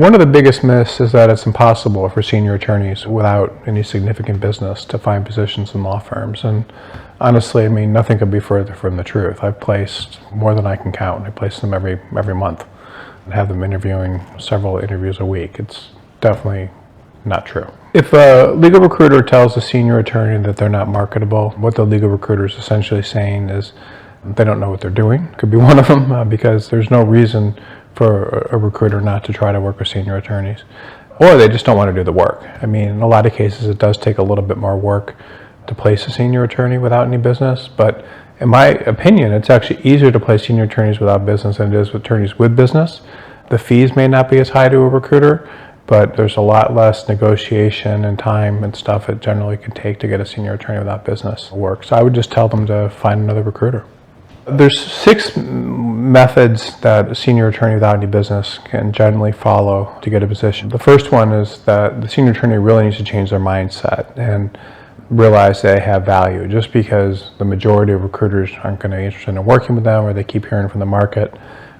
One of the biggest myths is that it's impossible for senior attorneys without any significant business to find positions in law firms. And honestly, I mean, nothing could be further from the truth. I've placed more than I can count. I place them every month and have them interviewing several interviews a week. It's definitely not true. If a legal recruiter tells a senior attorney that they're not marketable, what the legal recruiter is essentially saying is they don't know what they're doing. Could be one of them because there's no reason for a recruiter not to try to work with senior attorneys, or they just don't want to do the work. I mean, in a lot of cases it does take a little bit more work to place a senior attorney without any business, but in my opinion it's actually easier to place senior attorneys without business than it is with attorneys with business. The fees may not be as high to a recruiter, but there's a lot less negotiation and time and stuff it generally can take to get a senior attorney without business work. So I would just tell them to find another recruiter. There's 6 methods that a senior attorney without any business can generally follow to get a position. The first one is that the senior attorney really needs to change their mindset and realize they have value. Just because the majority of recruiters aren't going to be interested in working with them, or they keep hearing from the market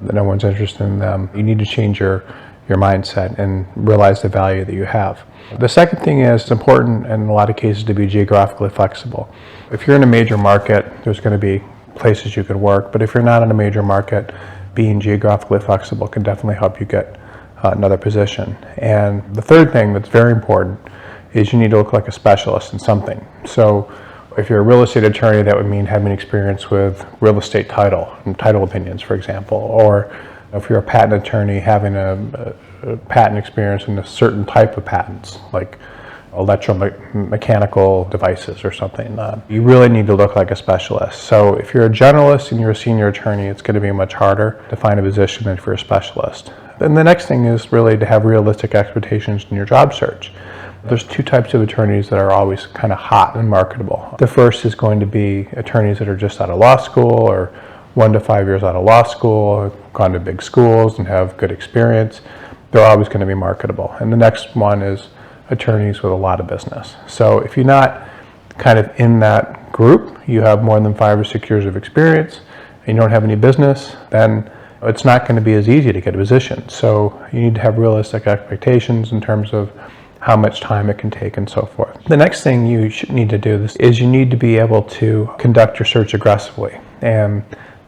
that no one's interested in them, you need to change your mindset and realize the value that you have. The second thing is it's important in a lot of cases to be geographically flexible. If you're in a major market, there's going to be places you could work, but if you're not in a major market, being geographically flexible can definitely help you get another position. And the third thing that's very important is you need to look like a specialist in something. So if you're a real estate attorney, that would mean having experience with real estate title and title opinions, for example. Or if you're a patent attorney, having a patent experience in a certain type of patents, like electromechanical devices or something. You really need to look like a specialist. So if you're a generalist and you're a senior attorney, it's going to be much harder to find a position than if you're a specialist. Then the next thing is really to have realistic expectations in your job search. There's 2 types of attorneys that are always kind of hot and marketable. The first is going to be attorneys that are just out of law school, or 1 to 5 years out of law school, gone to big schools and have good experience. They're always going to be marketable. And the next one is attorneys with a lot of business. So if you're not kind of in that group, you have more than 5 or 6 years of experience, and you don't have any business, then it's not going to be as easy to get a position. So you need to have realistic expectations in terms of how much time it can take and so forth. The next thing you need to do is you need to be able to conduct your search aggressively. And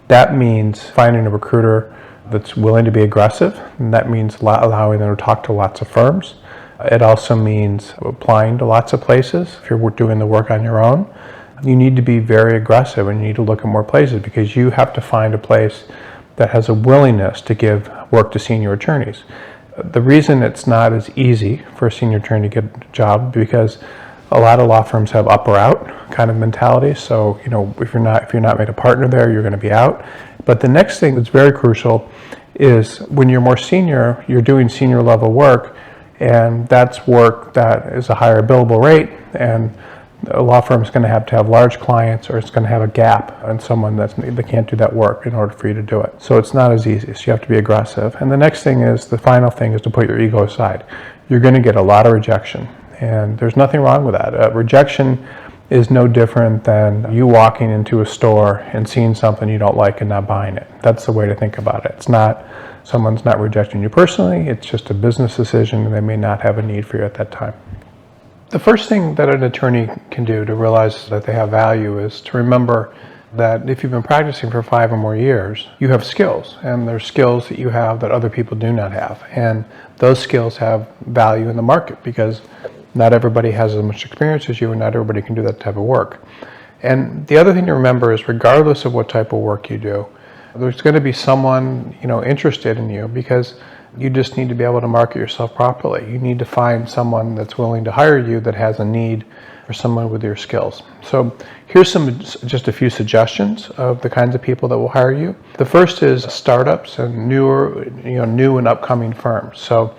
that means finding a recruiter that's willing to be aggressive, and that means allowing them to talk to lots of firms. It also means applying to lots of places. If you're doing the work on your own, you need to be very aggressive and you need to look at more places, because you have to find a place that has a willingness to give work to senior attorneys. The reason it's not as easy for a senior attorney to get a job because a lot of law firms have up or out kind of mentality. So, if you're not made a partner there, you're going to be out. But the next thing that's very crucial is when you're more senior, you're doing senior level work, and that's work that is a higher billable rate, and a law firm is going to have large clients, or it's going to have a gap in someone that can't do that work in order for you to do it. So it's not as easy, so you have to be aggressive. And the next thing is, the final thing is to put your ego aside. You're going to get a lot of rejection, and there's nothing wrong with that. Rejection is no different than you walking into a store and seeing something you don't like and not buying it. That's the way to think about it. Someone's not rejecting you personally, it's just a business decision, and they may not have a need for you at that time. The first thing that an attorney can do to realize that they have value is to remember that if you've been practicing for 5 or more years, you have skills, and there's skills that you have that other people do not have. And those skills have value in the market because not everybody has as much experience as you, and not everybody can do that type of work. And the other thing to remember is, regardless of what type of work you do, there's going to be someone, interested in you, because you just need to be able to market yourself properly. You need to find someone that's willing to hire you that has a need for someone with your skills. So here's just a few suggestions of the kinds of people that will hire you. The first is startups and new and upcoming firms. So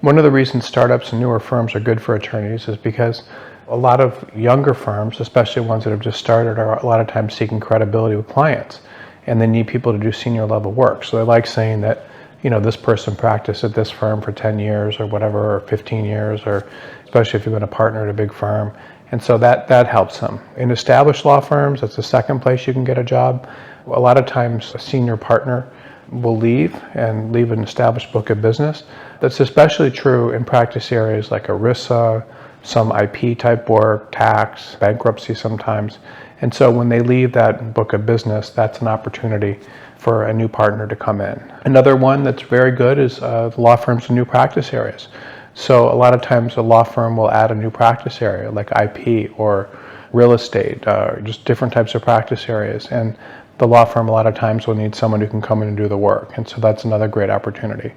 one of the reasons startups and newer firms are good for attorneys is because a lot of younger firms, especially ones that have just started, are a lot of times seeking credibility with clients, and they need people to do senior level work. So they like saying that, this person practiced at this firm for 10 years or whatever, or 15 years, or especially if you've been a partner at a big firm. And so that helps them. In established law firms, that's the second place you can get a job. A lot of times a senior partner will leave and leave an established book of business. That's especially true in practice areas like ERISA, some IP type work, tax, bankruptcy sometimes. And so when they leave that book of business, that's an opportunity for a new partner to come in. Another one that's very good is the law firms in new practice areas. So a lot of times a law firm will add a new practice area like IP or real estate, just different types of practice areas. And the law firm a lot of times will need someone who can come in and do the work. And so that's another great opportunity.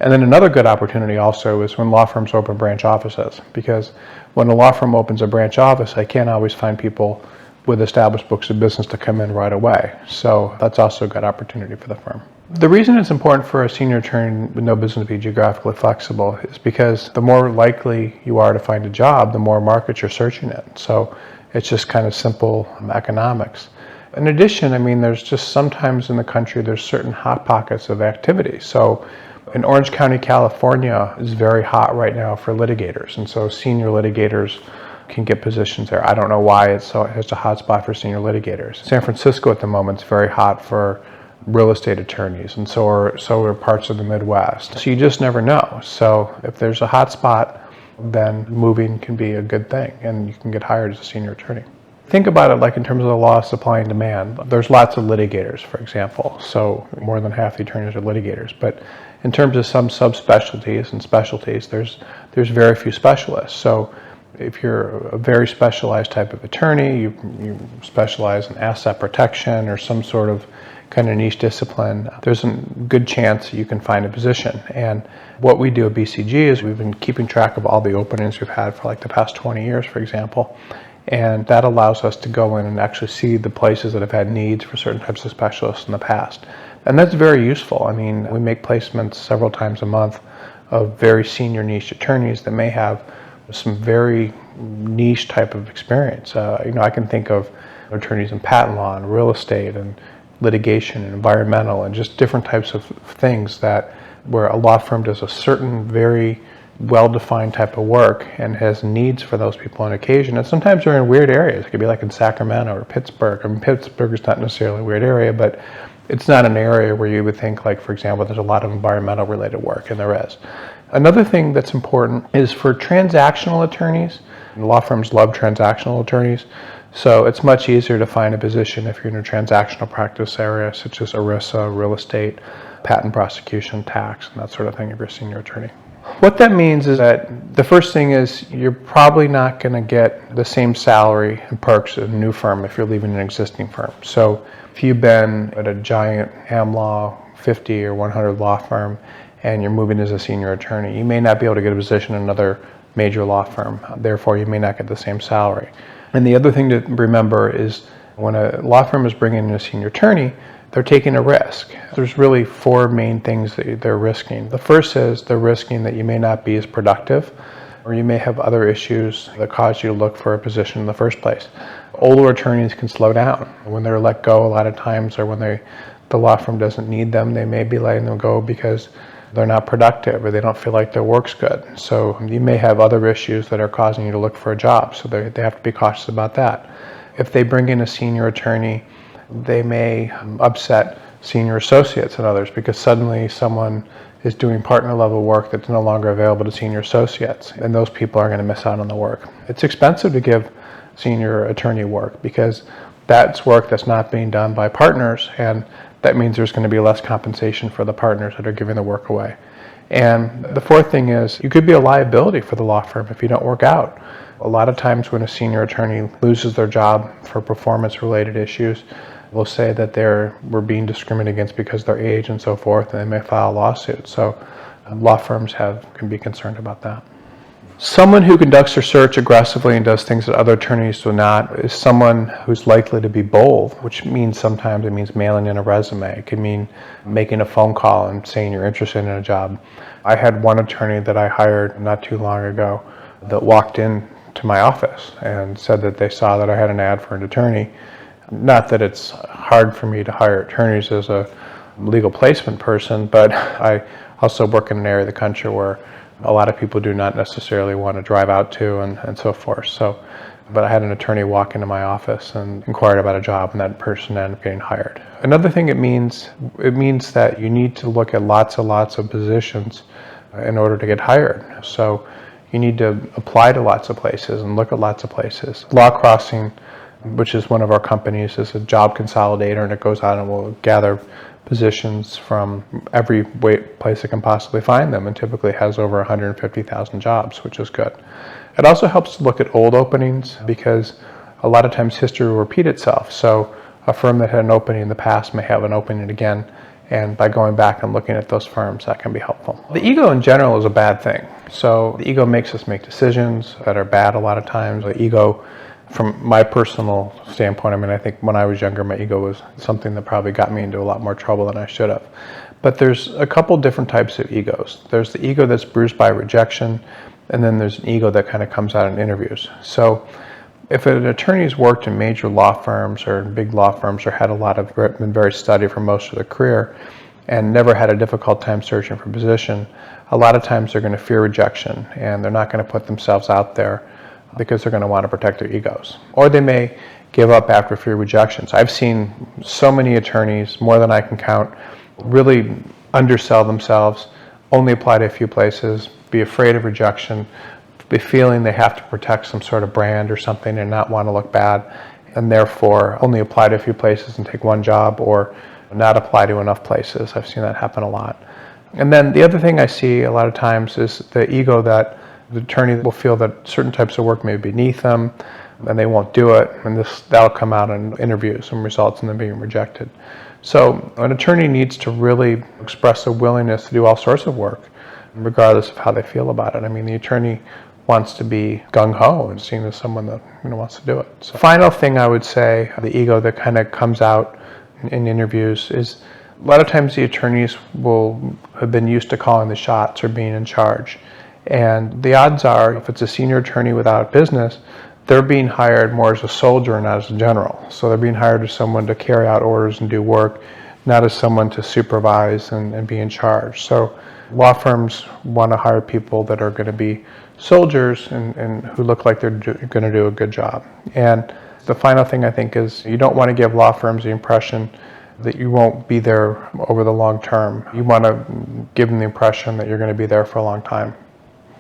And then another good opportunity also is when law firms open branch offices, because when a law firm opens a branch office, they can't always find people with established books of business to come in right away. So that's also a good opportunity for the firm. The reason it's important for a senior attorney with no business to be geographically flexible is because the more likely you are to find a job, the more markets you're searching in. So it's just kind of simple economics. In addition, I mean, there's just sometimes in the country, there's certain hot pockets of activity. So in Orange County, California is very hot right now for litigators. And so senior litigators can get positions there. I don't know why it's a hot spot for senior litigators. San Francisco at the moment is very hot for real estate attorneys, and so are parts of the Midwest. So you just never know. So if there's a hot spot, then moving can be a good thing, and you can get hired as a senior attorney. Think about it like in terms of the law of supply and demand. There's lots of litigators, for example, so more than half the attorneys are litigators. But in terms of some subspecialties and specialties, there's very few specialists. So if you're a very specialized type of attorney, you specialize in asset protection or some sort of kind of niche discipline, there's a good chance you can find a position. And what we do at BCG is we've been keeping track of all the openings we've had for like the past 20 years, for example. And that allows us to go in and actually see the places that have had needs for certain types of specialists in the past. And that's very useful. I mean, we make placements several times a month of very senior niche attorneys that may have some very niche type of experience. I can think of attorneys in patent law and real estate and litigation and environmental and just different types of things that where a law firm does a certain very well-defined type of work and has needs for those people on occasion. And sometimes they're in weird areas. It could be like in Sacramento or Pittsburgh. I mean, Pittsburgh is not necessarily a weird area, but it's not an area where you would think, like, for example, there's a lot of environmental related work, and there is. Another thing that's important is for transactional attorneys. Law firms love transactional attorneys, so it's much easier to find a position if you're in a transactional practice area, such as ERISA, real estate, patent prosecution, tax, and that sort of thing if you're a senior attorney. What that means is that the first thing is you're probably not going to get the same salary and perks at a new firm if you're leaving an existing firm. So if you've been at a giant AmLaw 50 or 100 law firm and you're moving as a senior attorney, you may not be able to get a position in another major law firm. Therefore, you may not get the same salary. And the other thing to remember is when a law firm is bringing in a senior attorney, they're taking a risk. There's really four main things that they're risking. The first is they're risking that you may not be as productive, or you may have other issues that cause you to look for a position in the first place. Older attorneys can slow down. When they're let go a lot of times, or when the law firm doesn't need them, they may be letting them go because they're not productive or they don't feel like their work's good. So you may have other issues that are causing you to look for a job, so they have to be cautious about that. If they bring in a senior attorney, they may upset senior associates and others because suddenly someone is doing partner level work that's no longer available to senior associates, and those people are going to miss out on the work. It's expensive to give senior attorney work because that's work that's not being done by partners, and that means there's going to be less compensation for the partners that are giving the work away. And the fourth thing is you could be a liability for the law firm if you don't work out. A lot of times when a senior attorney loses their job for performance-related issues, we'll say that we're being discriminated against because of their age and so forth, and they may file a lawsuit. So law firms can be concerned about that. Someone who conducts their search aggressively and does things that other attorneys do not is someone who's likely to be bold, which means sometimes it means mailing in a resume. It could mean making a phone call and saying you're interested in a job. I had one attorney that I hired not too long ago that walked in to my office and said that they saw that I had an ad for an attorney. Not that it's hard for me to hire attorneys as a legal placement person, but I also work in an area of the country where a lot of people do not necessarily want to drive out to and so forth. So but I had an attorney walk into my office and inquired about a job, and that person ended up getting hired. Another thing it means that you need to look at lots and lots of positions in order to get hired. So you need to apply to lots of places and look at lots of places. Law Crossing, which is one of our companies, is a job consolidator, and it goes out and will gather positions from every place it can possibly find them, and typically has over 150,000 jobs, which is good. It also helps to look at old openings, because a lot of times history will repeat itself. So a firm that had an opening in the past may have an opening again, and by going back and looking at those firms, that can be helpful. The ego in general is a bad thing. So the ego makes us make decisions that are bad a lot of times. The ego, from my personal standpoint, I mean, I think when I was younger, my ego was something that probably got me into a lot more trouble than I should have. But there's a couple different types of egos. There's the ego that's bruised by rejection, and then there's an ego that kind of comes out in interviews. So if an attorney's worked in major law firms or big law firms, or had been very steady for most of their career and never had a difficult time searching for a position, a lot of times they're going to fear rejection, and they're not going to put themselves out there because they're going to want to protect their egos. Or they may give up after fear rejections. I've seen so many attorneys, more than I can count, really undersell themselves, only apply to a few places, be afraid of rejection, be feeling they have to protect some sort of brand or something and not want to look bad, and therefore only apply to a few places and take one job, or not apply to enough places. I've seen that happen a lot. And then the other thing I see a lot of times is the ego that the attorney will feel that certain types of work may be beneath them, and they won't do it, and that'll come out in interviews and results in them being rejected. So an attorney needs to really express a willingness to do all sorts of work, regardless of how they feel about it. I mean, the attorney wants to be gung-ho and seen as someone that wants to do it. So final thing I would say, the ego that kind of comes out in interviews, is a lot of times the attorneys will have been used to calling the shots or being in charge. And the odds are, if it's a senior attorney without business, they're being hired more as a soldier and not as a general. So they're being hired as someone to carry out orders and do work, not as someone to supervise and be in charge. So law firms want to hire people that are going to be soldiers and who look like they're going to do a good job. And the final thing I think is, you don't want to give law firms the impression that you won't be there over the long term. You want to give them the impression that you're going to be there for a long time.